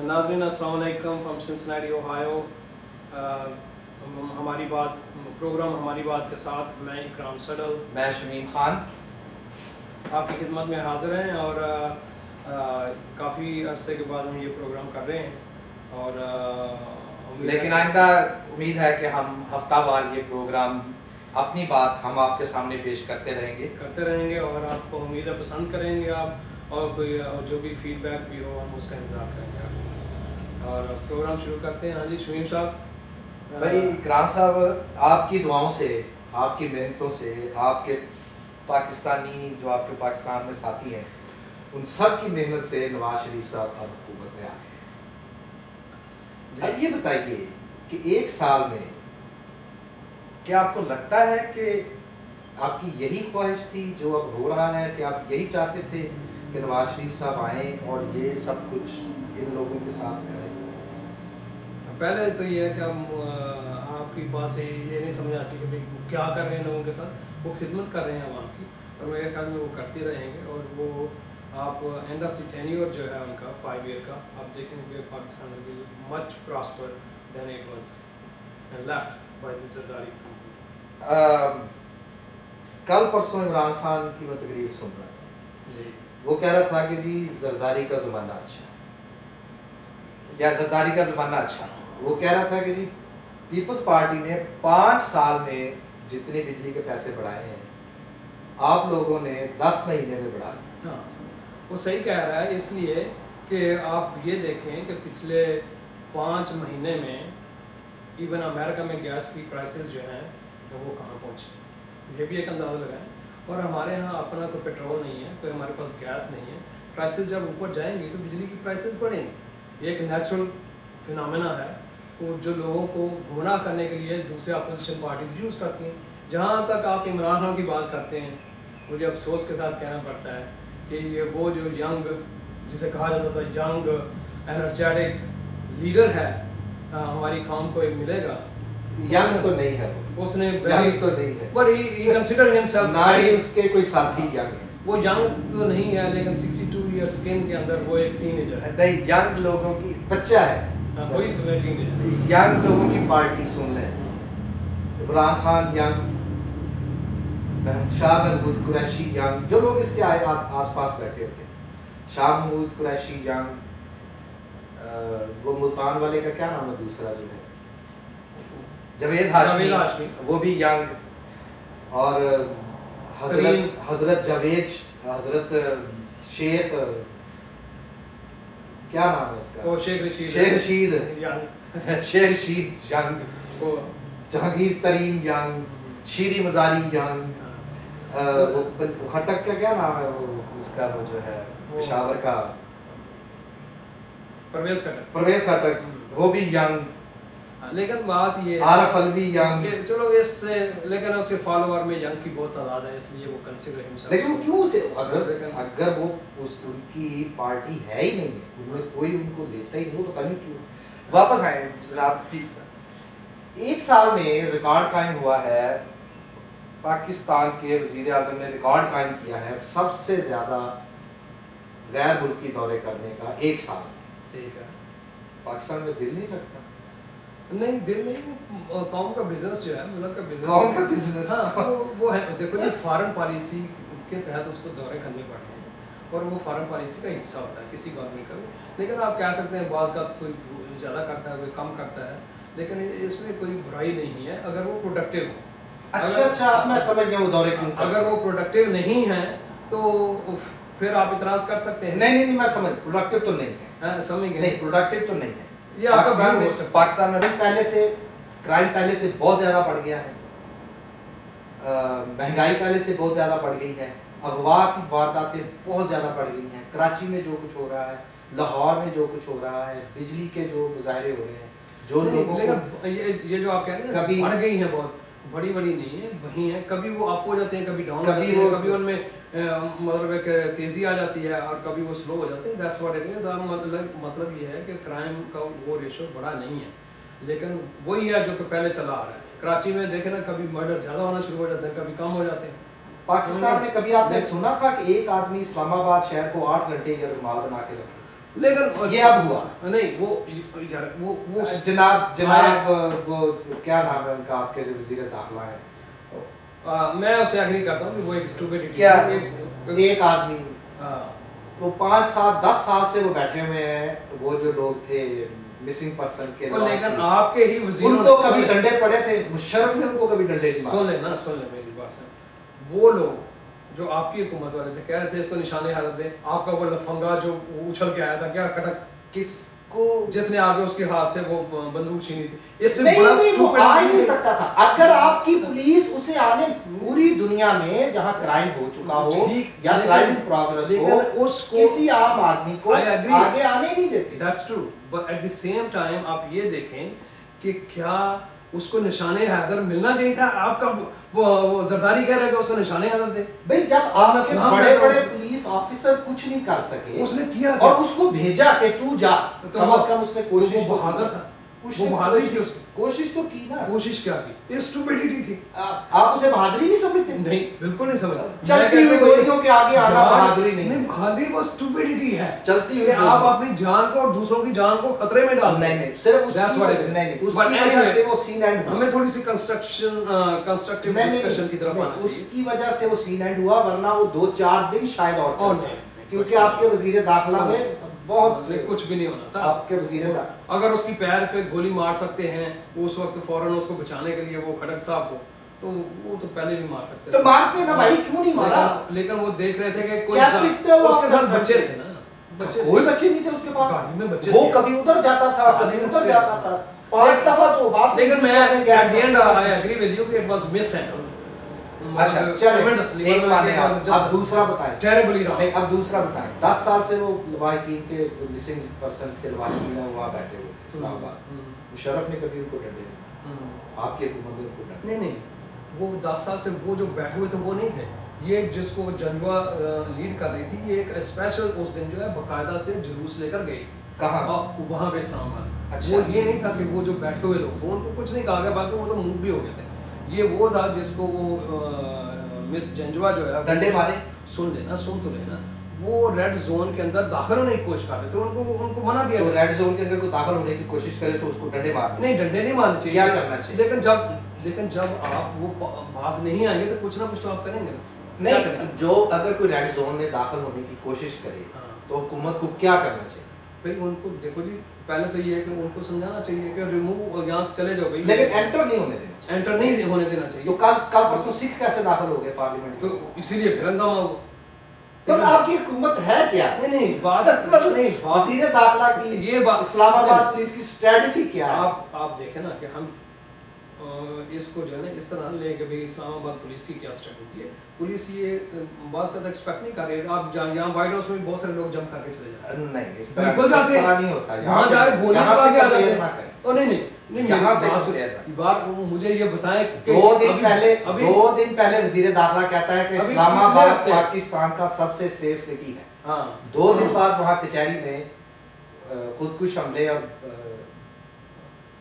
ناظرین السلام علیکم فرام سنسناٹی اوہایو. ہماری بات پروگرام ہماری بات کے ساتھ میں اکرام سڈل، میں شمیم خان آپ کی خدمت میں حاضر ہیں، اور کافی عرصے کے بعد ہم یہ پروگرام کر رہے ہیں، اور لیکن آئندہ امید ہے کہ ہم ہفتہ وار یہ پروگرام اپنی بات ہم آپ کے سامنے پیش کرتے رہیں گے اور آپ کو امید ہے پسند کریں گے آپ، اور کوئی جو بھی فیڈ بیک بھی ہو ہم اس کا انتظار کریں گے. اور پروگرام شروع کرتے ہیں. ہاں جی شمیم صاحب. بھائی اکرام صاحب، آپ کی دعاؤں سے، آپ کی محنتوں سے، آپ کے پاکستانی جو آپ کے پاکستان میں ساتھی ہیں ان سب کی محنت سے نواز شریف صاحب اب حکومت میں آ گئے. اب یہ بتائیے کہ ایک سال میں کیا آپ کو لگتا ہے کہ آپ کی یہی خواہش تھی جو اب ہو رہا ہے، کہ آپ یہی چاہتے تھے کہ نواز شریف صاحب آئیں اور یہ سب کچھ ان لوگوں کے ساتھ کریں؟ پہلے تو یہ ہے کہ ہم آپ کی بات سے یہ نہیں سمجھ آتی کہ بھائی کیا کر رہے ہیں لوگوں کے ساتھ. وہ خدمت کر رہے ہیں عوام کی، اور میرے خیال میں وہ کرتے رہیں گے. اور وہ آپ اینڈ آف دی ٹینیور جو ہے ان کا 5 ایئر کا، آپ دیکھیں گے Pakistan will be much prosper then it was left by the Zardari. کل پرسوں عمران خان کی میں تقریر سن رہا تھا، جی وہ کہہ رہا تھا کہ جی زرداری کا زمانہ اچھا یا زرداری کا زمانہ اچھا. وہ کہہ رہا تھا کہ جی پیپلز پارٹی نے 5 سال میں جتنے بجلی کے پیسے بڑھائے ہیں آپ لوگوں نے 10 مہینے میں بڑھا دیے. ہاں وہ صحیح کہہ رہا ہے، اس لیے کہ آپ یہ دیکھیں کہ پچھلے 5 مہینے میں ایون امریکہ میں گیس کی پرائسز جو ہیں وہ کہاں پہنچی، یہ بھی ایک اندازہ لگائیں. اور ہمارے یہاں اپنا کوئی پیٹرول نہیں ہے، کوئی ہمارے پاس گیس نہیں ہے. پرائسز جب اوپر جائیں گی تو بجلی کی پرائسز بڑھیں گی. یہ ایک نیچرل فنامنا ہے، وہ جو لوگوں کو گمراہ کرنے کے لیے دوسرے اپوزیشن پارٹیز یوز کرتی ہیں. جہاں تک آپ عمران خان کی بات کرتے ہیں، مجھے افسوس کے ساتھ کہنا پڑتا ہے کہ یہ وہ جو ینگ، جسے کہا جاتا تھا ینگ انرجیٹک لیڈر ہے، ہماری قوم کو ایک ملے گا. ینگ تو نہیں ہے، اس نے ینگ تو نہیں ہے، بٹ ہی کنسیڈر ہمسیلف، نہ ہی اس کے کوئی ساتھی ینگ ہے. وہ ینگ تو نہیں ہے لیکن 62 ایئرس اسکن کے اندر وہ ایک ٹین ایجر ہے. نہیں، ینگ لوگوں کی بچہ ہے، وہی تو ٹین ایجر. ینگ لوگوں کی پارٹی سن لیں. عمران خان ینگ، شاہ محمود قریشی ینگ، جو لوگ اس کے آس پاس بیٹھے ہوتے ہیں. شاہ محمود قریشی ینگ، وہ ملتان والے کا کیا نام ہے دوسرا جو ہے، جاوید ہاشمی، وہ بھی ینگ. اور حضرت جاوید، حضرت شیخ، کیا نام ہے اس کا، شیخ رشید، شیخ رشید ینگ، جہانگیر ترین ینگ، شیری مزاری ینگ. خٹک کا کیا نام ہے وہ اس کا، وہ جو ہے پشاور کا، پرویز خٹک، وہ بھی ینگ. لیکن بات یہ عارف علوی ینگ. چلو اس سے، لیکن اس کے فالوور میں ینگ کی بہت تعداد ہے، اس لیے وہ کنسیڈر ہمسیلف. لیکن وہ کیوں سے، اگر وہ ان کی پارٹی ہے ہی نہیں ہے، ان میں کوئی ان کو لیتا ہی نہیں، وہ پتہ نہیں کیوں. واپس آئے جناب. ایک سال میں ریکارڈ قائم ہوا ہے، پاکستان کے وزیر اعظم نے ریکارڈ قائم کیا ہے سب سے زیادہ غیر ملکی دورے کرنے کا ایک سال. ٹھیک ہے. پاکستان میں دل نہیں لگتا؟ نہیں دل نہیں، قوم کا بزنس جو ہے، ملک کا بزنس، قوم کا بزنس. ہاں وہ ہے. دیکھو جی فارن پالیسی کے تحت اس کو دورے کرنے پڑتے ہیں، اور وہ فارن پالیسی کا حصہ ہوتا ہے کسی گورنمنٹ کا بھی. لیکن آپ کہہ سکتے ہیں بعض کا کوئی زیادہ کرتا ہے کوئی کم کرتا ہے، لیکن اس میں کوئی برائی نہیں ہے اگر وہ پروڈکٹیو ہو. اچھا اب میں سمجھ گیا وہ دورے کیوں. اگر وہ پروڈکٹیو نہیں ہے تو پھر آپ اعتراض کر سکتے ہیں. نہیں میں سمجھ، پروڈکٹیو تو نہیں ہے، سمجھ گئے، نہیں پروڈکٹیو تو نہیں ہے. پاکستان میں پہلے سے کرائم پہلے سے بہت زیادہ بڑھ گیا ہے، مہنگائی پہلے سے بہت زیادہ بڑھ گئی ہے، اغوا کی وارداتیں بہت زیادہ بڑھ گئی ہیں. کراچی میں جو کچھ ہو رہا ہے، لاہور میں جو کچھ ہو رہا ہے، بجلی کے جو مظاہرے ہو رہے ہیں، جو لوگوں کو یہ جو آپ کہہ رہے ہیں کبھی بڑھ گئی ہیں، بہت بڑی نہیں ہے، وہی ہیں. کبھی وہ اپ ہو جاتے ہیں، کبھی ڈاؤن ہوتے ہیں، کبھی ان میں مطلب ایک تیزی آ جاتی ہے، اور کبھی وہ سلو ہو جاتے ہیں. That's what it is. مطلب یہ ہے کہ کرائم کا وہ ریشو بڑا نہیں ہے، لیکن وہی ہے جو کہ پہلے چلا آ رہا ہے. کراچی میں دیکھیں نا، کبھی مرڈر زیادہ ہونا شروع ہو جاتا ہے، کبھی کم ہو جاتے ہیں. پاکستان میں کبھی آپ نے سنا تھا کہ ایک آدمی اسلام آباد شہر کو 8 گھنٹے یا رومال بنا کے رکھے؟ लेकिन ये अब हुआ नहीं, वो यार वो जनाब वो क्या नाम है उनका, आपके जो वजीर दाखिला है, मैं उससे एग्री करता हूँ कि वो एक स्टूपिडिटी क्या एक एक आदमी वो 5 साल 10 साल से वो बैठे हुए हैं, वो जो लोग थे मिसिंग पर्सन के, लेकिन आपके ही वजीर उनको कभी डंडे पड़े थे, मुशर्रफ ने उनको कभी डंडे नहीं मारे। सुन ले मेरी बात से, वो लोग जो आपकी हुकूमत वाले थे कह रहे थे इसको निशाने हालत दे, आपका वो लफंगा जो उछल के आया था क्या खटक, किसको, जिसने आगे उसके हाथ से वो बंदूक छीनी थी, इससे नहीं, बड़ा नहीं, वो स्टूपिड आ ही नहीं सकता था। अगर आपकी पुलिस उसे आने, पूरी दुनिया में जहां क्राइम हो चुका हो या क्राइम इन प्रोग्रेस हो, उसको किसी आम आदमी को आगे आने नहीं देती। That's true, but at the same time आप ये देखें कि क्या उसको निशाने हैदर मिलना चाहिए था। आपका वो जरदारी कह रहा है कि उसको निशाने हैदर दे। भाई जब आपके बड़े बड़े पुलिस ऑफिसर कुछ नहीं कर सके, उसने किया और उसको भेजा कि तू जा, कम से कम उसने कोशिश, वो बहादुर था, वो बहादुरी थी उसकी, कोशिश तो की ना। कोशिश क्या की, ये स्टूपिडिटी थी। आप उसे बहादुरी नहीं समझते? नहीं, बिल्कुल नहीं समझ। चलती हुई गोलियों के आगे आना बहादुरी नहीं, बहादुरी वो स्टूपिडिटी है। चलती हुई आप अपनी जान को और दूसरों की जान को खतरे में डाल, नहीं सिर्फ उसकी वजह से वो सीन एंड हुआ। हमें थोड़ी सी कंस्ट्रक्टिव डिस्कशन की तरफ आना चाहिए। उसकी वजह से वो सीन एंड हुआ, वरना वो 2-4 दिन शायद और नहीं, क्योंकि आपके वजीर दाखिला में बहुत कुछ भी नहीं होना था। आपके वजीर अगर उसकी पैर पे गोली मार सकते हैं उस वक्त फौरन उसको बचाने के लिए वो खड़क साहब को, तो वो तो पहले भी मार सकते तो मारते ना भाई, क्यों नहीं मारा? लेकिन वो देख रहे थे कि कोई उसके साथ बच्चे थे ना, कोई बच्चे नहीं थे उसके पास, गाड़ी में बच्चे वो कभी उधर जाता था, कभी उधर जाता था, 5 दफा तो बात। लेकिन मैं at the end I agree with you कि इट वाज मिस हैंडल। अच्छा चलिए, एक माने आप, अब दूसरा बताएं। Terribly wrong. नहीं, अब दूसरा बताएं। 10 साल से वो लवाहिकीन के मिसिंग पर्संस के लवाहिकीन है वहाँ बैठे हुए इस्लामाबाद, मुशर्रफ ने कभी उनको डंडे नहीं, आपकी हुकूमत ने उनको डंडे नहीं, वो 10 साल से वो जो बैठे हुए थे वो नहीं थे। ये जिसको जंजवा लीड कर रही थी, ये एक स्पेशल उस दिन जो है बकायदा से जुलूस लेकर गई थी। कहाँ? वहाँ पे इस्लामाबाद। अच्छा। वो ये नहीं था कि वो जो बैठे हुए लोग थे उनको कुछ नहीं कहा गया, बाकी वो तो मूव भी हो गए थे। ये वो था जिसको वो मिस जंजवा जो है डंडे मारे। सुन तो लेना, वो रेड जोन के अंदर दाखिल होने की कोशिश कर रहे थे, उनको मना किया। तो रेड जोन के अंदर कोई दाखिल होने की कोशिश करे तो उसको डंडे मारने? नहीं, डंडे नहीं मारने चाहिए। क्या करना चाहिए? लेकिन जब आप वो पास नहीं आएंगे तो कुछ ना कुछ तो आप करेंगे। नहीं, जो अगर कोई रेड जोन में दाखिल होने की कोशिश करे तो हुकूमत को क्या करना चाहिए? भाई उनको देखो जी, पहले तो ये है कि उनको समझाना चाहिए कि रिमूव, यहाँ से चले जाओ भाई। लेकिन एंटर नहीं होने देना चाहिए। एंटर नहीं होने देना चाहिए। तो कल परसों सिख कैसे दाखिल हो गए पार्लियामेंट? तो इसीलिए फिर हंगामा हुआ। तो आपकी हुकूमत है क्या? नहीं बात नहीं, वजीर दाखिला की ये बात, इस्लामाबाद पुलिस की स्ट्रेटजी क्या है? आप देखें ना कि हम इसको जो है ना इस तरह ले कि भाई इस्लामाबाद पुलिस की क्या स्ट्रेटजी है। पुलिस ये बात का एक्सपेक्ट नहीं कर रही है। आप यहाँ व्हाइट हाउस में बहुत सारे लोग जंप करके चले जाते हैं। नहीं, इस बिल्कुल जाते हैं, नहीं होता। वहाँ जाए गोली चला के आ जाते हैं। तो नहीं यहाँ से बार मुझे ये बताएं कि 2 दिन पहले वजीर दाखिला कहता है कि इस्लामाबाद पाकिस्तान का सबसे सेफ सिटी है। हाँ, 2 दिन बाद वहाँ कचहरी में खुदकुश हमले और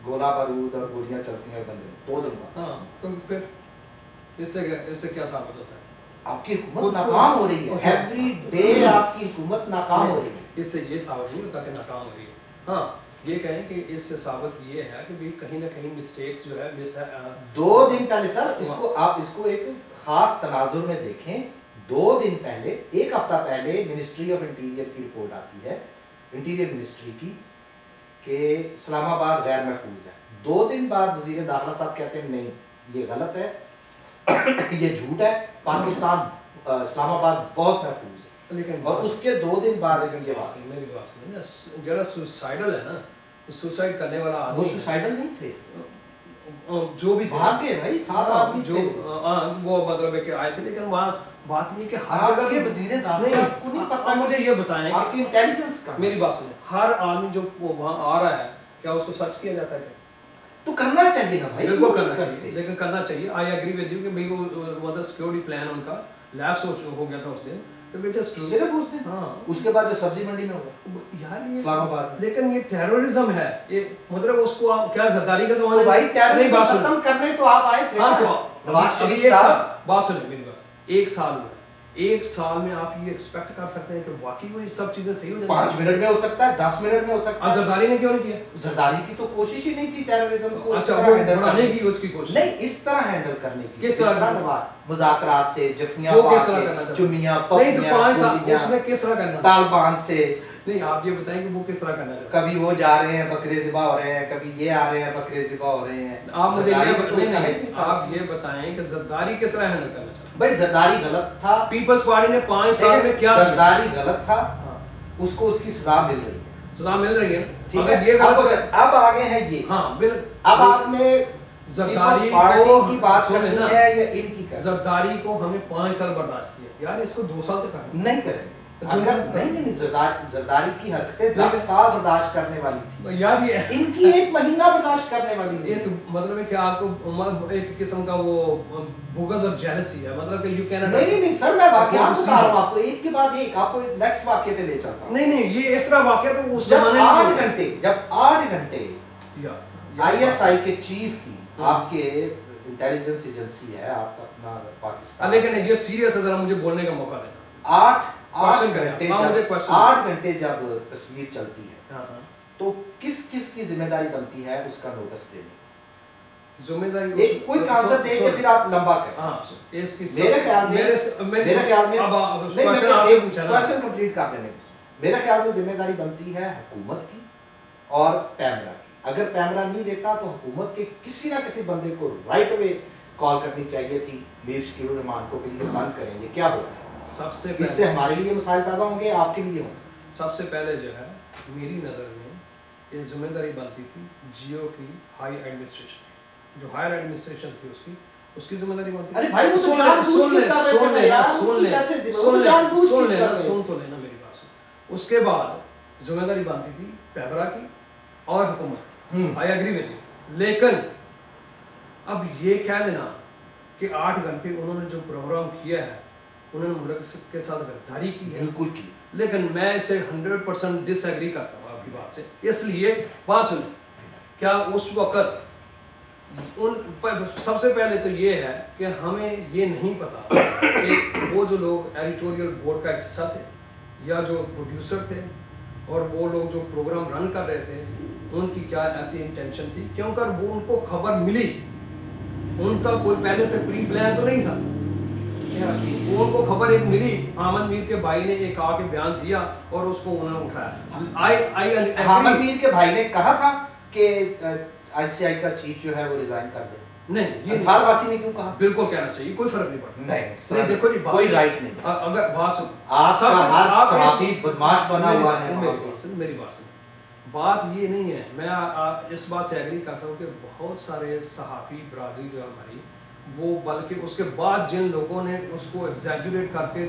गोला बारूद और गोलियां चलती हैं बंदे। 2 दिन बाद। हाँ, तो फिर इससे क्या साबित होता है? आपकी हुकूमत नाकाम हो रही है। एवरी डे आपकी हुकूमत नाकाम हो रही है। इससे ये साबित नहीं होता कि नाकाम हो रही है। हाँ, ये कहें कि इससे साबित ये है कि भाई कहीं ना कहीं मिस्टेक्स जो है 2 दिन पहले सर, इसको एक खास तनाजुर में देखें। 2 दिन पहले, 1 हफ्ता पहले मिनिस्ट्री ऑफ इंटीरियर की रिपोर्ट आती है, इंटीरियर मिनिस्ट्री की, कि इस्लामाबाद गैर महफूज है। 2 दिन बाद वजीर दाखिला साहब कहते हैं नहीं, ये गलत है, ये झूठ है, पाकिस्तान इस्लामाबाद बहुत महफूज है। लेकिन और उसके 2 दिन बाद ये बात, मेरी बात सुनिए ना, जरा सुसाइडल है ना, तो सुसाइड करने वाला आदमी, वो सुसाइडल नहीं थे, जो भी भागे भाई 7 आदमी जो वो मतलब है कि आए थे। लेकिन वहाँ बात ये कि हर जगह के वजीर दाखिला को नहीं पता। मुझे ये बताएं आपकी इंटेलिजेंस का, मेरी बात सुनिए, हर आदमी जो वहाँ आ रहा है क्या उसको सर्च किया जाता है? तो करना चाहिए ना भाई, बिल्कुल करना चाहिए, लेकिन करना चाहिए। आई एग्री विद यू कि भाई वो मतलब सिक्योरिटी प्लान उनका लैप्स हो गया था उस दिन, तो वे जस्ट सिर्फ उस दिन। हाँ, उसके बाद जो सब्जी मंडी में हुआ यार ये इस्लामाबाद में, लेकिन ये टेररिज्म है। ये मतलब उसको आप क्या जरदारी का सवाल है? भाई टेररिज्म खत्म करने तो आप आए थे। हाँ, तो नवाज अभी शरीफ एक साल साहब, बात सुनिए मेरी बात, 1 साल हुआ, एक साल में आप ये एक्सपेक्ट कर सकते हैं कि वाकई वो ये सब चीजें सही हो जाएंगी? 5 मिनट में हो सकता है, 10 मिनट में हो सकता है। जरदारी ने क्यों नहीं किया? जरदारी की तो कोशिश ही नहीं थी टेररिज्म को अच्छा, वो बढ़ाने की उसकी कोशिश नहीं, इस तरह हैंडल करने की। किस तरह? मुज़ाकरात से, जख्मियां वो किस तरह करना चाहता? चुम्मियां, नहीं तो 5 साल गोलियां, उसने किस तरह करना? तालिबान से। नहीं, आप ये बताएं कि वो किस तरह करना चाहता? कभी वो जा रहे हैं बकरे ज़िबा हो रहे हैं, कभी ये आ रहे हैं बकरे ज़िबा हो रहे हैं। आप मुझे जरदारी ये को तो नहीं कहा ही नहीं नहीं था आप उसने। ये बताएं कि जरदारी किस तरह हैंडल करना चाहता? भाई जरदारी गलत था, पीपल्स पार्टी ने 5 साल में क्या किया? जरदारी गलत था, हाँ, उसको उसकी सजा मिल रही है। सजा मिल रही है ना? ठीक अगर है, ये गलत है, अब आगे है ये। हाँ बिल अब आपने जरदारी पीपल्स पार्टी को की बात सुने करनी ना, है या इनकी करनी जरदारी को हमें 5 साल बर्दाश्त किया यार, इसको 2 साल तक करना। है? नहीं करेंगे। तो अगर दूसरा- नहीं जरदारी की हरकतें 10 साल बर्दाश्त करने वाली थी, यार ये इनकी 1 महीना बर्दाश्त करने वाली ये थी। तो मतलब है कि आपको एक किस्म का वो बुगज और जेलसी है, मतलब कि यू कैन नहीं सर, मैं वाकयात बता रहा हूँ आपको, एक के बाद एक आपको नेक्स्ट वाकये पे ले चलता हूँ। नहीं ये इस तरह वाकया तो उस जब जमाने 8 में घंटे जब 8 घंटे आईएसआई के चीफ की, आपके इंटेलिजेंस एजेंसी है आपका अपना पाकिस्तान, लेकिन ये सीरियस है, जरा मुझे बोलने का मौका देना। 8 Question करें, घंटे हाँ, मुझे जब question 8 घंटे जब तस्वीर चलती है, हाँ हाँ, तो किस किस की जिम्मेदारी बनती है उसका नोटिस लेने? जिम्मेदारी एक कोई आंसर दे के फिर आप लंबा करें। हाँ, इसकी मेरे ख्याल में मेरे ख्याल में अब क्वेश्चन आपसे पूछा ना, क्वेश्चन कंप्लीट कर लेने दो। मेरे ख्याल में जिम्मेदारी बनती है हुकूमत की और पैमरा की। अगर पैमरा नहीं देता तो हुकूमत के किसी ना किसी बंदे को राइट अवे कॉल करनी चाहिए थी, मीर शकील रहमान को कि ये बंद करेंगे, क्या होता है सबसे इससे हमारे लिए मसाइल पैदा होंगे, आपके लिए होंगे। सबसे पहले जो है मेरी नज़र में ये जिम्मेदारी बनती थी जियो की हाई एडमिनिस्ट्रेशन, जो हायर एडमिनिस्ट्रेशन थी उसकी जिम्मेदारी बनती थी। अरे भाई, वो तो सुन जानबूझ ले के कर रहे सुन थे ले यार, सुन उनकी ले कैसे जिम्मेदारी? सुन वो ले जानबूझ के सुन कर लेना रहे हैं। सुन तो लेना मेरी बात सुन। उसके बाद जिम्मेदारी बनती थी पैमरा की और हुकूमत की, आई एग्री विद यू। लेकिन अब ये कह देना कि 8 घंटे उन्होंने जो प्रोग्राम किया है, उन्होंने मुल्क के साथ गद्दारी की है, बिल्कुल की। लेकिन मैं इसे 100% डिसएग्री करता हूँ आपकी बात से। इसलिए बात सुनिए, क्या उस वक्त सबसे पहले तो ये है कि हमें ये नहीं पता कि वो जो लोग एडिटोरियल बोर्ड का हिस्सा थे या जो प्रोड्यूसर थे और वो लोग जो प्रोग्राम रन कर रहे थे, उनकी क्या ऐसी इंटेंशन थी, क्योंकि वो उनको खबर मिली, उनका कोई पहले से प्री प्लान तो नहीं था। वो उनको खबर एक मिली, अहमद मीर के भाई ने एक आके बयान दिया और उसको उन्होंने उठाया। अहमद मीर के भाई ने कहा था कि आईसीआई का चीफ जो है वो रिजाइन कर दे। नहीं, ये अंसार वासी ने क्यों कहा? बिल्कुल कहना चाहिए, कोई फर्क नहीं पड़ता। नहीं देखो जी, कोई राइट नहीं। अगर बात सुन, आपका हर सहाफी बदमाश बना हुआ है। मेरी बात सुन, बात ये नहीं है, मैं इस बात से एग्री करता हूँ कि बहुत सारे सहाफ़ी बरादरी जो हमारी, वो बल्कि उसके बाद जिन लोगों ने उसको एग्जैजुरेट करके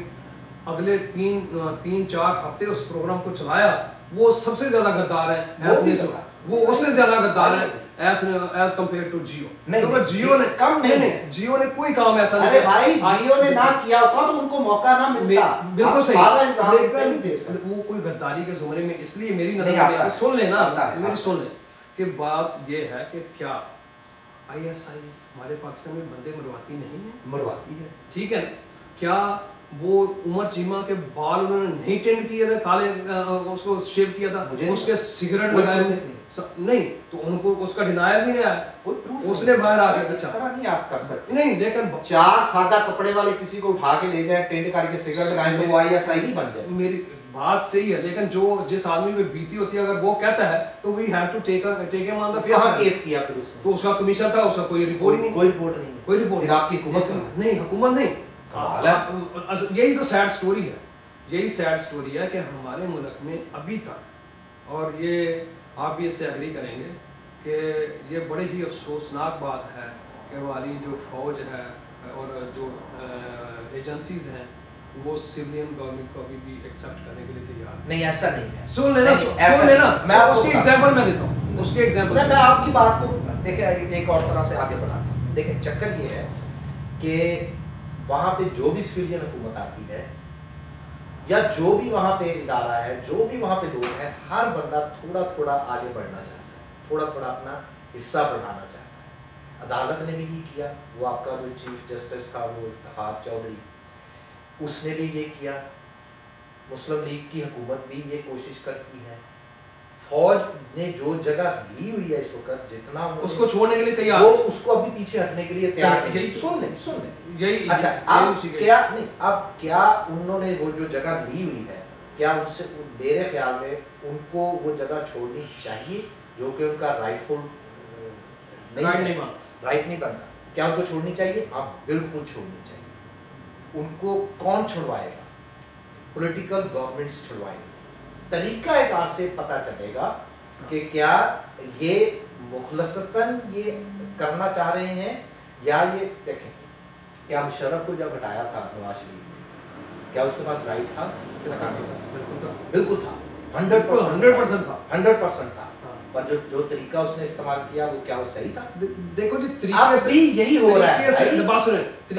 अगले 3-4 हफ्ते उस प्रोग्राम को चलाया, वो सबसे ज़्यादा गद्दार है। वो उससे ज़्यादा गद्दार है एज कंपेयर टू जियो। नहीं, जियो ने कम नहीं, जियो ने कोई काम ऐसा नहीं किया। अरे भाई, जियो ने ना किया होता तो उनको मौका ना मिलता। बिल्कुल सही, लेकिन वो कोई गद्दारी के ज़ुमरे में, इसलिए मेरी नहीं नजर आता। में सुन लेना, मेरी आता। सुन ले कि बात ये है कि क्या आईएसआई हमारे पाकिस्तान में बंदे मरवाती नहीं है? मरवाती है, ठीक है। क्या वो उमर चीमा के बाल उन्होंने नहीं टेंड किए थे, काले उसको शेव किया था, उसके सिगरेट लगाए थे? नहीं, तो उनको उसका डिनायर भी नहीं आया, उसने बाहर आके इस तरह नहीं आप कर सकते। नहीं, लेकिन 4 सादा कपड़े वाले किसी को उठा के ले जाए, टेंट करके सिगरेट लगाए तो वो आईएसआई नहीं बन जाए। मेरी बात सही है, लेकिन जो जिस आदमी पे बीती होती है, अगर वो कहता है तो we have to take him on the face. कहां केस किया फिर उसने? तो उसका कमीशन था, उसका कोई रिपोर्ट नहीं, कोई रिपोर्ट नहीं, कोई रिपोर्ट फिर आपकी हुकूमत नहीं, हुकूमत नहीं। यही तो सैड स्टोरी है, यही सैड स्टोरी है कि हमारे मुल्क में अभी तक, और ये आप भी इससे एग्री करेंगे कि ये बड़े ही अफसोसनाक बात है कि हमारी जो फौज है और जो एजेंसीज हैं, वो सिविलियन गवर्नमेंट को अभी भी एक्सेप्ट करने के लिए तैयार नहीं। ऐसा नहीं है, सुन लेना, मैं उसकी एग्जांपल मैं देता हूँ, उसके एग्जांपल मैं आपकी बात को देखिए एक और तरह से आगे बढ़ाता हूँ। देखिए चक्कर ये है कि वहाँ पे जो भी सिविलियन हुकूमत आती है या जो भी वहाँ पे इदारा है, जो भी वहाँ पे लोग हैं, हर बंदा थोड़ा थोड़ा आगे बढ़ना चाहता है, थोड़ा थोड़ा अपना हिस्सा बढ़ाना चाहता है। अदालत ने भी ये किया, वो आपका जो चीफ जस्टिस था वो इफ्तिखार चौधरी, उसने भी ये किया, मुस्लिम लीग की हुकूमत भी ये कोशिश करती है, फौज ने जो जगह ली हुई है इस वक्त जितना उसको छोड़ने के लिए तैयार वो है। उसको अभी पीछे हटने के लिए तैयार है। यही सुन ले यही अच्छा यही अब उसी के- क्या नहीं, अब क्या उन्होंने वो जो जगह ली हुई है, क्या उनसे मेरे ख्याल में उनको वो जगह छोड़नी चाहिए जो कि उनका राइटफुल राइट नहीं मानता, राइट नहीं बनता, क्या उनको छोड़नी चाहिए? हाँ बिल्कुल छोड़नी चाहिए। उनको कौन छुड़वाएगा? Political governments छुड़वाएंगे। तरीका एक आज से पता चलेगा कि क्या ये मुखलसतन ये करना चाह रहे हैं या ये देखें, क्या मुशर्रफ को जब हटाया था नवाज शरीफ ने, क्या उसके पास राइट था हटाने का? बिल्कुल था, 100% था, 100% था। हाँ। पर जो तरीका उसने इस्तेमाल किया वो क्या वो सही था? देखो जी अब तरीके से भी यही हो रहा तरीके से है। बात सुने,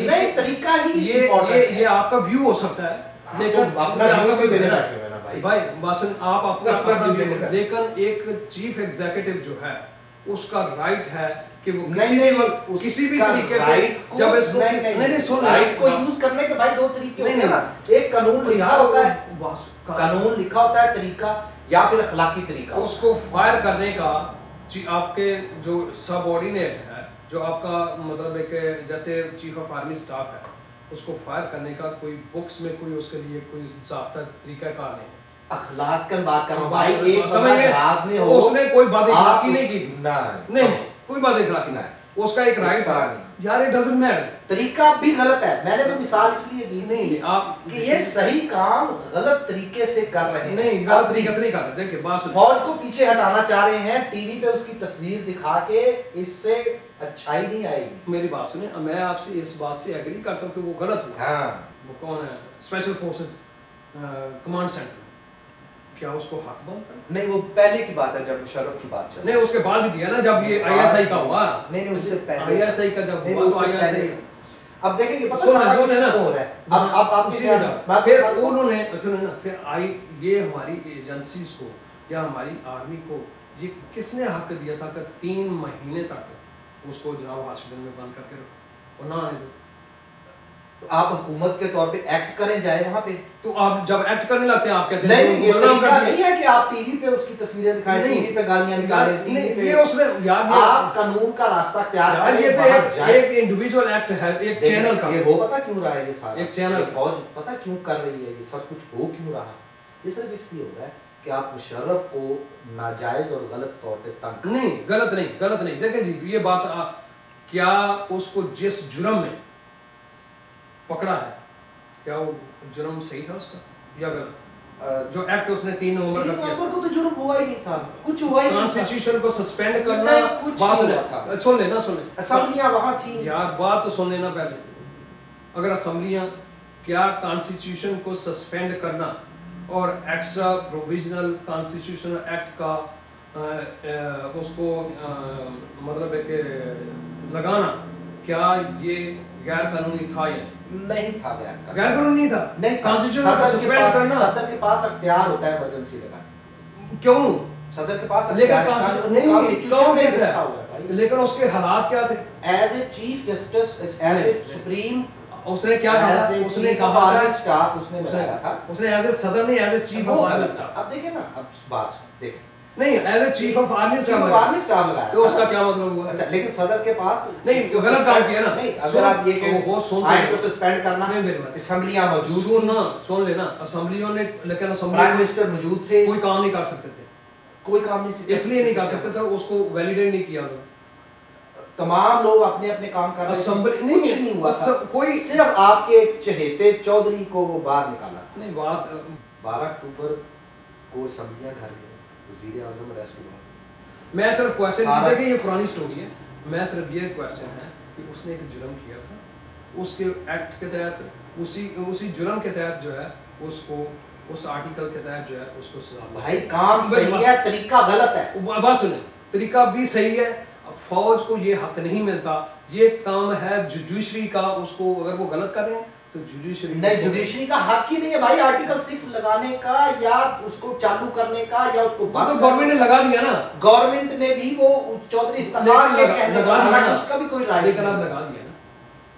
नहीं, तरीका ही ये important है। ये आपका व्यू हो सकता है, लेकिन तो अपना ये व्यू आपका भी view देने है ना। बैठे हुए ना भाई। भाई बात सुन, आप अपना अपना अपना view view, देने बैठे। लेकिन एक चीफ एग्जीक्यूटिव जो है उसका राइट है कि वो नहीं, किसी नहीं, भी वक्त उसका किसी भी तरीके से right को- जब इसको नहीं, सुन राइट को यूज करने के भाई दो तरीके नहीं, होते हैं ना। एक कानून लिखा होता है, कानून लिखा होता है तरीका, या फिर अखलाकी तरीका। उसको फायर करने का आपके जो सबऑर्डिनेट है, जो आपका मतलब है कि जैसे चीफ ऑफ आर्मी स्टाफ है, उसको फायर करने का कोई बुक्स में कोई उसके लिए कोई ज़ाब्ता तरीकाकार नहीं है। अखलाक की बात कर रहा हूं भाई। एक समझ बंदा गए? जहाज में हो, उसने कोई बात आप इखलाकी उस- नहीं की थी, नहीं नहीं कोई बात इखलाकी नहीं, उसका एक इस राइट था तरह नहीं। यार, इट डजंट मैटर। तरीका भी गलत है। मैंने तो मिसाल इसलिए दी नहीं थी आप कि ये सही काम गलत तरीके से कर रहे हैं। नहीं गलत तरीके से नहीं कर रहे। देखिए बात सुनिए, फौज को पीछे हटाना चाह रहे हैं, टीवी पे उसकी तस्वीर दिखा के, इससे अच्छाई नहीं आएगी। मेरी बात सुनिए, मैं आपसे इस बात से एग्री करता हूँ कि वो गलत हुआ। हाँ, वो कौन है, स्पेशल फोर्सेस कमांड सेंटर, क्या उसको हक बनता है? नहीं वो पहले की बात है जब मुशर्रफ की बात चल नहीं उसके बाद भी दिया ना, जब ये आईएसआई का हुआ। नहीं नहीं उससे पहले आईएसआई का जब नहीं, हुआ तो उससे आईएसआई पहले। अब देखेंगे पता सुन सारा सुन कुछ है ना, क्यों हो रहा है। अब आप उसी में जाओ। मैं फिर आपको- उन्होंने सुनो ना, फिर आई ये हमारी एजेंसीज को या हमारी आर्मी को ये किसने हक दिया था कि 3 महीने तक उसको जनाब हॉस्पिटल में बंद करके रखो और ना आने दो? तो आप हुकूमत के तौर पे एक्ट करें, जाए वहां पे। तो आप जब एक्ट करने लगते हैं आप कहते नहीं हैं ये बदनाम तरीका कर दिया। नहीं है कि आप टीवी पे उसकी तस्वीरें दिखाएं, नहीं, टीवी पे गालियां निकालें, टीवी नहीं पे ये उसने यार आप कानून का रास्ता इख्तियार यार ये करें, तो वहां जाएं। एक इंडिविजुअल एक्ट है, एक देखिए, चैनल का। ये हो पता क्यों रहा है ये सारा, एक चैनल ये फौज पता क्यों कर रही है, ये सब कुछ हो क्यों रहा है? ये सिर्फ इसलिए हो रहा है कि आप मुशर्रफ को नाजायज और गलत तौर पे तंग नहीं गलत नहीं देखिए जी, ये बात क्या उसको जिस जुर्म में पकड़ा है, क्या वो जुर्म सही था उसका या गलत? जो एक्ट उसने 3 नवंबर का किया, को तो जुर्म हुआ ही नहीं था, कुछ हुआ ही नहीं था। कॉन्स्टिट्यूशन को सस्पेंड करना, नहीं, कुछ बात नहीं सुने, हुआ था। सुन लेना सुन ले, असेंबलियां वहां थी। यार बात तो सुन लेना पहले। अगर असेंबलियां क्या कॉन्स्टिट्यूशन को सस्पेंड करना और एक्स्ट्रा प्रोविजनल कॉन्स्टिट्यूशनल एक्ट का उसको मतलब है कि लगाना, क्या ये गैर कानूनी था या नहीं था गैर कानूनी नहीं था? नहीं था। कॉन्स्टिट्यूशन को सदर के सस्पेंड पास- करना सदर के पास अख्तियार होता है इमरजेंसी लगाने। क्यों? सदर के पास लेकिन अख्तियार है, नहीं Constitution क्यों में नहीं लिखा था? हुआ है भाई। लेकिन उसके हालात क्या थे? As a chief justice, as a supreme, उसने क्या कहा? एज ए उसने चीफ कहा ऑफ था, आर्मी स्टाफ उसने लगाया था। उसने एज ए सदर नहीं, एज ए चीफ वो ऑफ आर्मी गलत था। स्टाफ अब देखिए ना, अब बात देखें, नहीं, as a chief of army chief staff of army staff लगाया तो था उसका ना। क्या मतलब हुआ? अच्छा, लेकिन सदर के पास नहीं, उसको गलत काम किया ना। नहीं, अगर सुन, आप ये तो वो सुन आइन तो- को सस्पेंड करना, नहीं, मेरी बात। असेंबलियां मौजूद सुन थी, ना, सुन लेना, असेंबलियों ने, लेकिन प्राइम असेंबली मिनिस्टर मौजूद थे, कोई काम नहीं कर सकते थे, कोई काम नहीं इसलिए नहीं कर सकते थे, उसको वैलिडेट नहीं किया उन्होंने। तमाम लोग अपने अपने काम कर रहे थे, असेंबली कुछ नहीं, नहीं हुआ था। कोई सिर्फ आपके एक चहेते चौधरी को वो बाहर निकाला। नहीं बात 12 अक्टूबर को असेंबलियां घर गए, वजीर आजम अरेस्ट हुआ। मैं सिर्फ क्वेश्चन सारा- देखिए ये पुरानी स्टोरी है, मैं सिर्फ ये क्वेश्चन है कि उसने एक जुर्म किया था, उसके एक्ट के तहत उसी जुर्म के तहत जो है उसको उस आर्टिकल के तहत जो है उसको सजा मिली। भाई काम सही है, तरीका गलत है। बात सुने, तरीका भी सही है, फौज को ये हक नहीं मिलता, ये काम है जुडिशरी का, उसको अगर वो गलत कर रहे हैं तो जुडिशरी नहीं, जुडिशरी का हक ही नहीं है भाई आर्टिकल 6 लगाने का या उसको चालू करने का या उसको तो गवर्नमेंट ने लगा दिया ना, गवर्नमेंट ने भी वो चौधरी इफ्तिखार के कहने लगा पर, दिया हालांकि ना, उसका भी कोई राइट लेकिन अब नहीं। लगा दिया ना,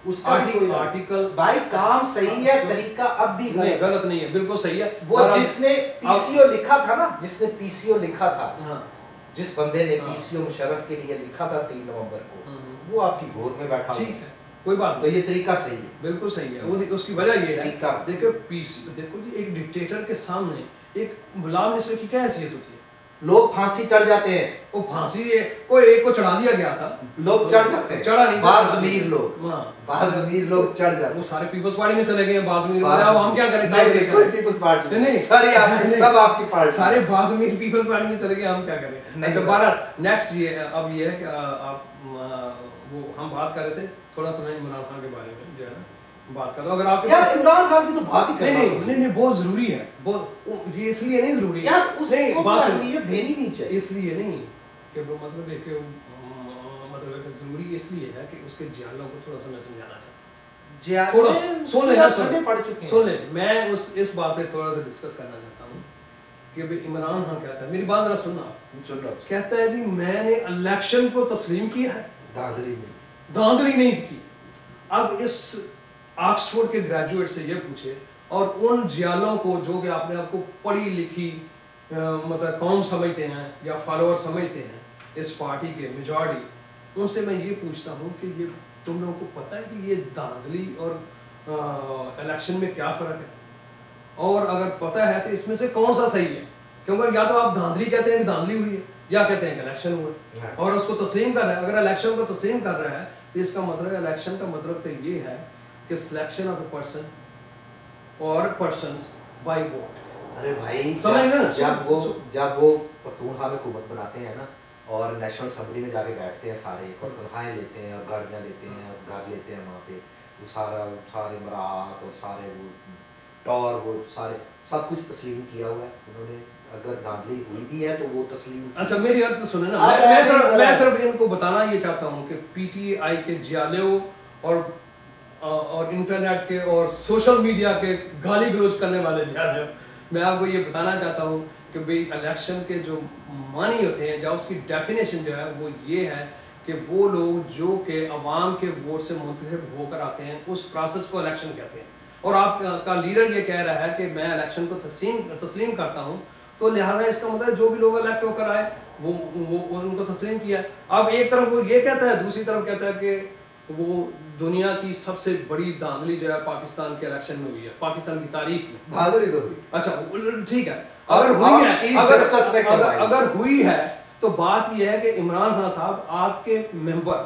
उसका आर्टिकल भाई काम सही है, तरीका अब भी नहीं गलत नहीं है, बिल्कुल सही है। वो जिसने पीसीओ लिखा था ना, जिसने पीसीओ लिखा था, हाँ, जिस बंदे ने पीसीओ मुशर्रफ के लिए लिखा था 3 नवंबर को, वो आपकी गोद में बैठा ठीक है, कोई बात तो ये तरीका सही है, बिल्कुल सही है। वो उसकी वजह ये है, तरीका। देखो पीसी, देखो जी एक डिक्टेटर के सामने एक गुलाम मिनिस्टर की क्या हैसियत होती है? लोग फांसी चढ़ जाते हैं, वो फांसी है, कोई एक को चढ़ा दिया गया था, लोग चढ़ जाते हैं, चढ़ा नहीं, बाज़ अमीर लोग, हाँ बाज़ अमीर लोग चढ़ जाते वो हैं। सारे पीपल्स पार्टी में चले गए हैं, बाज़ अमीर, अब हम क्या करें? नहीं, कोई पीपल्स पार्टी नहीं, सारी आपकी, सब आपकी पार्टी, सारे बाज़ अमीर पीपल्स पार्टी में चले गए, हम क्या करें? अच्छा बारह नेक्स्ट ये अब ये है कि आप वो हम बात कर रहे थे थोड़ा समय इमरान खान के बारे में, जो है ना बात कर, अगर आप यार इमरान खान की तो बात ही करना नहीं बहुत जरूरी है, बहुत ये इसलिए नहीं जरूरी है यार, उसको बात अहमियत देनी नहीं चाहिए, इसलिए नहीं कि वो मतलब है कि मतलब है कि जरूरी इसलिए है कि उसके जियालों को थोड़ा सा मैं समझाना चाहता हूँ, थोड़ा सुन लेना, पढ़ चुके सुन ले, मैं इस बात पे थोड़ा सा डिस्कस करना चाहता हूँ कि भाई इमरान खान कहता है, मेरी बात जरा सुनना, सुन रहा कहता है जी मैंने इलेक्शन को तस्लीम किया है, धांधली नहीं की। अब इस ऑक्सफोर्ड के ग्रेजुएट से ये पूछे और उन जियालों को जो कि अपने आप को पढ़ी लिखी मतलब कौम समझते हैं या फॉलोअर समझते हैं इस पार्टी के मेजॉरिटी, उनसे मैं ये पूछता हूँ कि ये तुम लोगों को पता है कि ये धांधली और इलेक्शन में क्या फ़र्क है? और अगर पता है तो इसमें से कौन सा सही है? क्योंकि या तो आप धांधली कहते हैं कि धांधली हुई है, या कहते हैं कि इलेक्शन हुआ और उसको तस्लीम कर रहा है। अगर इलेक्शन को तस्लीम कर रहा है तो इसका मतलब इलेक्शन का मतलब तो ये है कि सिलेक्शन ऑफ अ पर्सन और पर्सन्स बाय वोट। अरे भाई समझ ना, जब वो पख्तूनख्वा में हुकूमत बनाते हैं ना और नेशनल असेंबली में जाके बैठते हैं सारे और तनख्वाहें लेते हैं और गाड़ियाँ लेते हैं और घर लेते हैं वहाँ पे, वो सारे मराहत और सारे वो टॉर वो सारे सब कुछ तस्लीम किया हुआ है उन्होंने। अगर धांधली हुई भी है तो वो तस्लीम। अच्छा मेरी अर्थ तो सुने ना, मैं सिर्फ इनको बताना ये चाहता हूँ कि पीटीआई के जियालों और इंटरनेट के और सोशल मीडिया के गाली गलौज करने वाले जियालों, मैं आपको ये बताना चाहता हूँ कि भाई इलेक्शन के जो मानी होते हैं, जहाँ उसकी डेफिनेशन जो है वो ये है कि वो लोग जो कि अवाम के वोट से मुंतखब होकर आते हैं, उस प्रोसेस को इलेक्शन कहते हैं। और आपका लीडर ये कह रहा है कि मैं इलेक्शन को तस्लीम करता हूँ, तो लिहाजा इसका मतलब जो भी लोग इलेक्ट होकर आए वो उनको तस्लीम किया। अब एक तरफ वो ये कहता है, दूसरी तरफ कहता है कि वो दुनिया की सबसे बड़ी धांधली जो है पाकिस्तान के इलेक्शन में हुई है, पाकिस्तान की तारीख में धांधली तो हुई। अच्छा ठीक है, अगर हुई है, अगर हुई है तो बात यह है कि इमरान खान साहब आपके मेंबर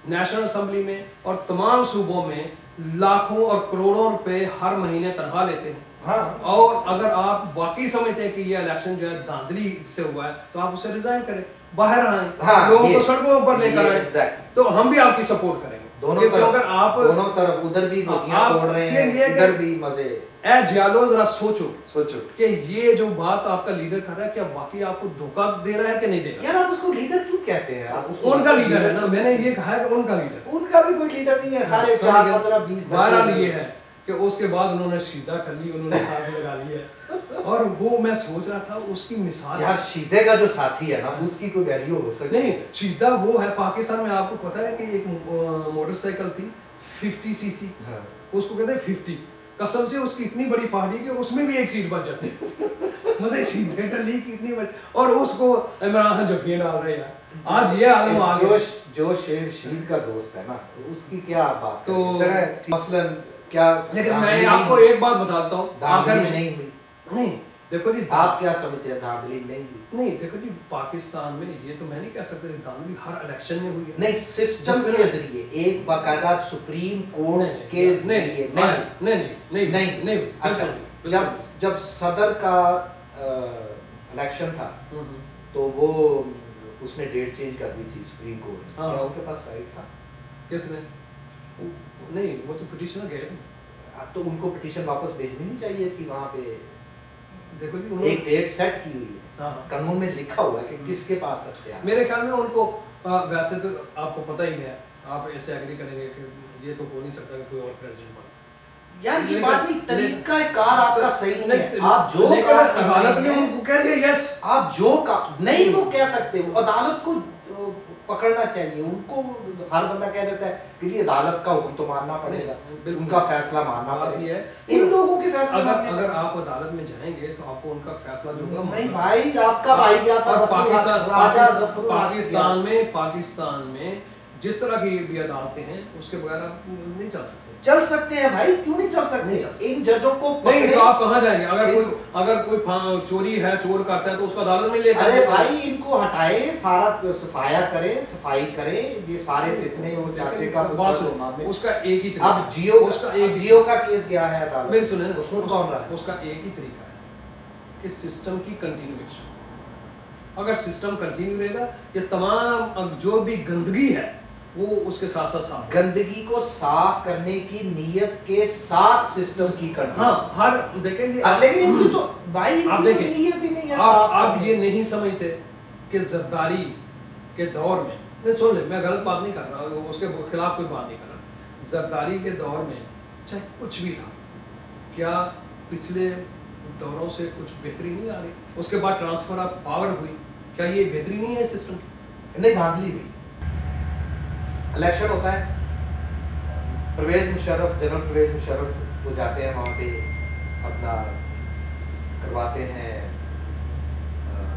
नेशनल असेंबली में और तमाम सूबों में लाखों और करोड़ों रुपए हर महीने तनख्वाह लेते हैं। हाँ। और अगर आप वाकई समझते हैं कि ये इलेक्शन जो है धांधली से हुआ है तो आप उसे रिजाइन करें, बाहर आए, हाँ, लोगों को सड़कों पर लेकर आए, तो हम भी आपकी सपोर्ट करेंगे। दोनों तरफ उधर भी गोटियां तोड़ रहे हैं, इधर भी मजे। ए जियालो जरा सोचो कि ये जो बात आपका लीडर कर रहा है क्या वाकई आपको धोखा दे रहा है कि नहीं दे रहा? यार आप उसको लीडर क्यों कहते हैं? आप उसको उनका लीडर है ना, मैंने ये कहा है कि उनका लीडर, उनका भी कोई लीडर नहीं है। सारे 4 15 20 बहरहाल ये है कि उसके बाद उन्होंने शीदा कर ली, उन्होंने साथ में लगा लिया। और वो मैं सोच रहा था उसकी मिसाल, यार शीदे का जो साथी है ना उसकी कोई वैल्यू हो सकती नहीं। शीदा वो है पाकिस्तान में, आपको पता है कि एक मोटरसाइकिल थी 50 सीसी, उसको कहते हैं 50। कसम से उसकी इतनी बड़ी पार्टी कि उसमें भी एक सीट बच जाती मतलब शीदे टली की इतनी बड़ी, और उसको इमरान खान जफियां डाल रहे हैं। आज ये आलम आ गया। जो शीद का दोस्त है ना उसकी क्या बात तो मसलन क्या, लेकिन मैं आपको एक बात बताता हूँ आखिर में, नहीं देखो जी, आप क्या समझते हैं धांधली नहीं देखो जी पाकिस्तान में ये तो मैं नहीं कह सकता धांधली हर इलेक्शन में हुई है, नहीं सिस्टम के जरिए एक बाकायदा सुप्रीम कोर्ट के जरिए नहीं। अच्छा जब सदर का इलेक्शन था तो वो उसने डेट चेंज कर दी थी सुप्रीम कोर्ट, क्या उनके पास राइट था? किसने? नहीं, वो तो पिटीशनर गए, तो उनको पिटीशन वापस भेजनी नहीं चाहिए थी वहाँ पे। देखो जी एक डेट सेट की हुई है, कानून में लिखा हुआ है कि किसके पास सकते हैं। मेरे ख्याल में उनको वैसे तो आपको पता ही है, आप ऐसे एग्री करेंगे कि ये तो हो नहीं सकता कि कोई और प्रेसिडेंट बने। यार ये बात नहीं, तरीका कार आपका सही नहीं है। आप जो अदालत ने उनको कह दिया यस, आप जो का नहीं वो कह सकते हो। अदालत को पकड़ना चाहिए उनको। हर बंदा कह देता है कि जी अदालत का हुक्म तो मानना पड़ेगा, बिल्कुल। उनका फैसला मानना बात पड़ेगा। ये है इन लोगों के फैसले अगर आप अदालत में जाएंगे तो आपको उनका फैसला जो होगा नहीं भाई, आपका भाई गया था पाकिस्तान में जिस तरह की भी अदालतें हैं उसके बगैर आप नहीं चल सकते। चल सकते हैं भाई, क्यों नहीं चल सकते? इन जजों को नहीं तो आप कहाँ जाएंगे? अगर कोई चोरी है, चोर करता है तो उसको अदालत में ले जाएंगे। अरे भाई इनको हटाए, सारा सफाया करें, सफाई करें, ये सारे जितने वो चाचे का बात सुनो, उसका एक ही तरीका। अब जियो का केस गया है अदालत, मेरी सुने ना, उसमें कौन रहा है? उसका एक ही तरीका है कि सिस्टम की कंटिन्यूएशन। अगर सिस्टम कंटिन्यू रहेगा, ये तमाम जो भी गंदगी है वो उसके साथ साथ गंदगी को साफ करने की नीयत के साथ सिस्टम की करना। हाँ, हर देखेंगे लेकिन इनकी तो भाई आप देखें, नीयत ही नहीं है आप ये नहीं समझते कि जरदारी के दौर में, नहीं सुन ले, मैं गलत बात नहीं कर रहा, उसके खिलाफ कोई बात नहीं कर रहा। जरदारी के दौर में चाहे कुछ भी था, क्या पिछले दौरों से कुछ बेहतरी नहीं आ रही? उसके बाद ट्रांसफर ऑफ पावर हुई, क्या ये बेहतरी नहीं है सिस्टम की? नहीं, धांधली हुई। इलेक्शन होता है, परवेज मुशर्रफ, जनरल परवेज मुशर्रफ वो जाते हैं वहाँ पे, अपना करवाते हैं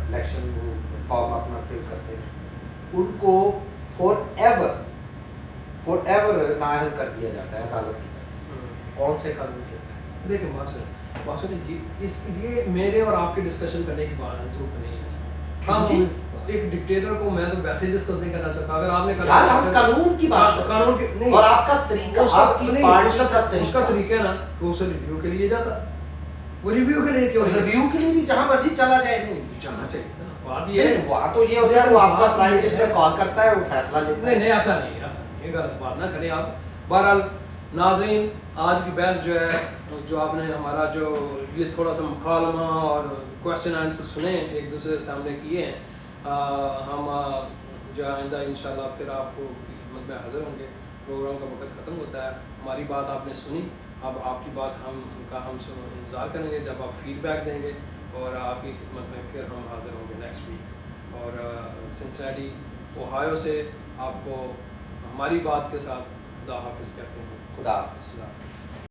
इलेक्शन, वो फॉर्म अपना फिल करते हैं, उनको फॉर एवर नाअहल कर दिया जाता है अदालत की तरफ से। कौन से कानून के तहत? देखिए मासूम, ये मेरे और आपके डिस्कशन करने की जरूरत नहीं है इसमें। हम एक डिक्टेटर को मैं तो वैसे डिस्कस नहीं करना चाहता। अगर आपने कानून की बात, कानून की नहीं, और आपका तरीका, आपकी पार्टी का उसका तरीका है ना, वो उसे रिव्यू के लिए जाता, वो रिव्यू के लिए क्यों? रिव्यू के लिए भी जहां मर्जी चला जाए, नहीं जाना चाहिए था। बात ये है, बात तो ये होता है, वो आपका प्राइम मिनिस्टर कॉल करता है, वो फैसला लेता है। नहीं ऐसा नहीं, ये गलत बात ना करें आप। बहरहाल नाज़रीन, आज की बहस जो है, जो आपने हमारा जो ये थोड़ा सा मुकालमा और क्वेश्चन आंसर सुने, एक दूसरे के सामने किए हैं, हम जो आइंदा इंशाल्लाह फिर आपको खिदमत में हाजिर होंगे। प्रोग्राम का वक्त ख़त्म होता है, हमारी बात आपने सुनी, अब आपकी बात हम इंतज़ार करेंगे जब आप फीडबैक देंगे, और आपकी खिदमत में फिर हम हाजिर होंगे नेक्स्ट वीक। और सिंसिनैटी ओहायो से आपको हमारी बात के साथ खुदा हाफिज़ कहते हैं। खुदा हाफिज़।